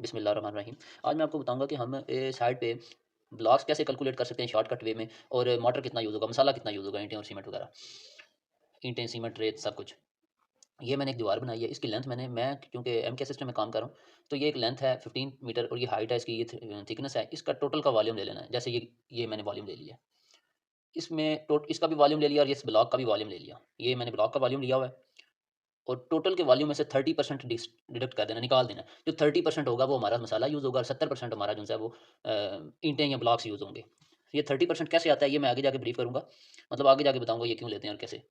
बिस्मिल्लाहिर्रहमानिर्रहीम। आज मैं आपको बताऊँगा कि हम साइड पे ब्लॉक्स कैसे कैलकुलेट कर सकते हैं शॉर्टकट वे में और मोर्टार कितना यूज़ होगा, मसाला कितना यूज़ होगा, ईंटें और सीमेंट वगैरह। ईंटें, सीमेंट, रेत सब कुछ। ये मैंने एक दीवार बनाई है, इसकी लेंथ मैं क्योंकि एमके सिस्टम में काम कर रहा हूँ, तो ये एक लेंथ है 15 मीटर और ये हाइट है इसकी, ये थिकनेस है। इसका टोटल का वॉल्यूम ले लेना है। जैसे ये मैंने वॉल्यूम ले लिया। इसमें इसका भी वॉल्यूम ले लिया और इस ब्लॉक का भी वॉल्यूम ले लिया। ये मैंने ब्लॉक का वॉल्यूम लिया हुआ है और टोटल के वॉल्यूम में से 30% डिडक्ट कर देना, निकाल देना। जो 30% होगा वो हमारा मसाला यूज़ होगा और 70% हमारा जो है वो ईंटें या ब्लॉक्स यूज़ होंगे। ये 30% कैसे आता है ये मैं आगे जाके ब्रीफ करूँगा। मतलब आगे जाके बताऊँगा ये क्यों लेते हैं और कैसे।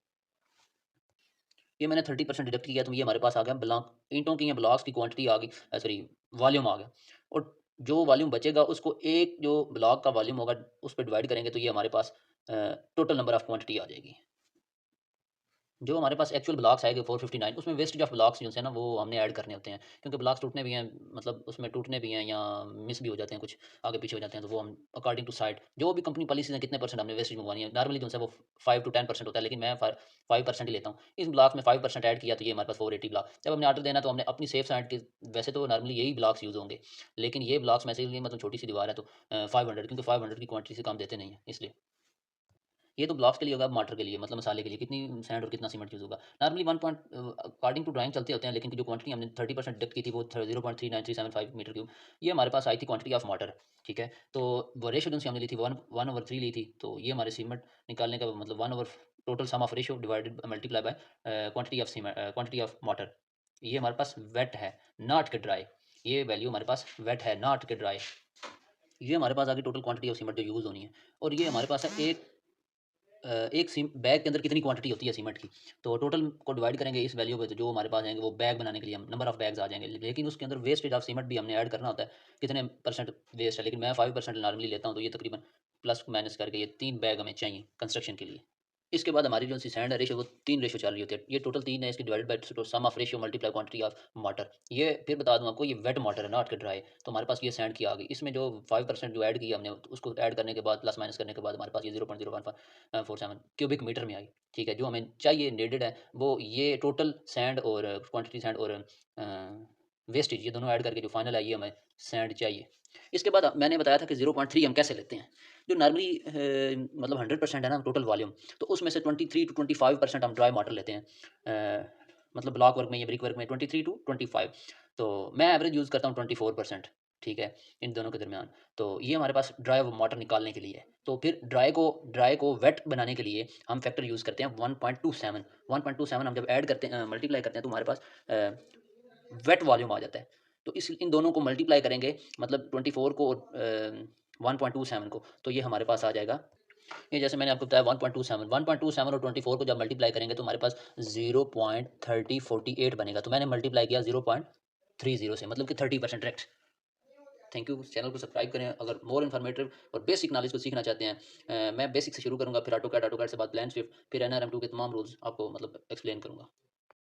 ये मैंने 30% डिडक्ट किया तो ये हमारे पास आ गया ब्लॉक, ईंटों की या ब्लॉक्स की क्वांटिटी आ गई, सॉरी वॉल्यूम आ गया। और जो वॉल्यूम बचेगा उसको एक जो ब्लॉक का वॉल्यूम होगा उस पे डिवाइड करेंगे तो ये हमारे पास टोटल नंबर ऑफ क्वांटिटी आ जाएगी। जो हमारे पास एक्चुअल ब्लॉक्स आएँगे 459 उसमें वेस्टेज ऑफ ब्लॉक्स जो है ना वो हमने ऐड करने होते हैं। क्योंकि ब्लॉक्स टूटने भी हैं, मतलब उसमें टूटने भी हैं या मिस भी हो जाते हैं, कुछ आगे पीछे हो जाते हैं, तो वो हम अकॉर्डिंग टू साइट जो भी कंपनी पॉलिसीज़ हैं कितने परसेंट हमने वेस्टेज मंगवानी है। नॉर्मली जो है वो 5 टू 10% होता है, लेकिन मैं 5% ही लेता हूँ। इस ब्लॉक्स में 5% ऐड किया तो ये हमारे पास 480 ब्लॉक। जब हमने ऑर्डर देना तो हमने अपनी सेफ साइड के, वैसे तो नॉर्मली यही ब्लॉक्स यूज़ होंगे, लेकिन ये ब्लॉक्स में से इसलिए मतलब छोटी सी दीवार है तो 500, क्योंकि 500 की क्वांटिटी से कम देते नहीं है इसलिए। ये तो ब्लॉक्स के लिए होगा, मॉर्टर के लिए मतलब मसाले के लिए कितनी सैंड और कितना सीमेंट यूज़ होगा। Normally 1 point according to drawing चलते होते हैं, लेकिन जो क्वांटिटी हमने 30% डिडक्ट की थी वो 0.39375 मीटर क्यूब, ये हमारे पास आई थी क्वांटिटी ऑफ मॉर्टर। ठीक है? तो वो रेशियो जो सी हमने ली थी 1/3 ली थी, तो ये हमारे सीमेंट निकालने का मतलब 1 over total sum of ratio divided multiply by quantity of mortar. ये हमारे पास वेट है, नॉट के ड्राई। ये वैल्यू हमारे पास वेट है, नॉट के ड्राई। ये हमारे पास आ गई टोटल क्वांटिटी ऑफ सीमेंट जो यूज़ होनी है। और ये हमारे पास है एक सीम बैग के अंदर कितनी क्वांटिटी होती है सीमेंट की, तो टोटल को डिवाइड करेंगे इस वैल्यू पे, तो जो हमारे पास आएँगे वो बैग बनाने के लिए हम नंबर ऑफ बैग्स आ जाएँगे। लेकिन उसके अंदर वेस्टेज ऑफ सीमेंट भी हमने ऐड करना होता है, कितने परसेंट वेस्ट है, लेकिन मैं 5% नॉर्मली लेता हूँ, तो ये तकरीबन प्लस माइनस करके ये 3 बैग हमें चाहिए कंस्ट्रक्शन के लिए। इसके बाद हमारी जो सी सैंड है रेशियो वो 3 रेशियो चल रही होती है। ये टोटल 3 है, इसकी divided by to sum of ratio multiply quantity of water. ये फिर बता दूँ आपको, ये वेट वाटर है, नॉट के ड्राई। तो हमारे पास ये सैंड की आ गई। इसमें जो 5% जो ऐड किया हमने उसको ऐड करने के बाद प्लस माइनस करने के बाद हमारे पास ये 0.01547 क्यूबिक मीटर में आई। ठीक है? जो हमें चाहिए नीडेड है वो ये टोटल सैंड और क्वांटिटी सैंड और वेस्टेज ये दोनों ऐड करके जो फाइनल है ये हमें सैंड चाहिए। इसके बाद मैंने बताया था कि 0.3 हम कैसे लेते हैं। जो नॉर्मली मतलब 100% है ना टोटल वॉल्यूम, तो उसमें से 23 टू 25% हम ड्राई वाटर लेते हैं। मतलब ब्लॉक वर्क में या ब्रिक वर्क में 23 टू 25, तो मैं एवरेज यूज़ करता हूँ 24%। ठीक है? इन दोनों के दरमियान। तो ये हमारे पास ड्राई वाटर निकालने के लिए है। तो फिर ड्राई को वेट बनाने के लिए हम फैक्टर यूज़ करते हैं 1.27। 1.27 हम जब ऐड करते हैं, मल्टीप्लाई करते हैं, तो हमारे पास वेट वॉल्यूम आ जाता है। तो इस इन दोनों को मल्टीप्लाई करेंगे, मतलब 24 को 1.27 को, तो ये हमारे पास आ जाएगा। ये जैसे मैंने आपको बताया 1.27 और 24 को जब मल्टीप्लाई करेंगे तो हमारे पास 0.3048 बनेगा। तो मैंने मल्टीप्लाई किया 0.30 से, मतलब कि 30% डायरेक्ट। Thank you. चैनल को सब्सक्राइब करें अगर मोर इन्फॉर्मेटिव और बेसिक नॉलेज को सीखना चाहते हैं। मैं बेसिक से शुरू करूँगा, फिर ऑटोकैड से बाद प्लान स्विफ्ट, फिर एनआरएम2 के तमाम रूल्स आपको मतलब एक्सप्लेन करूँगा।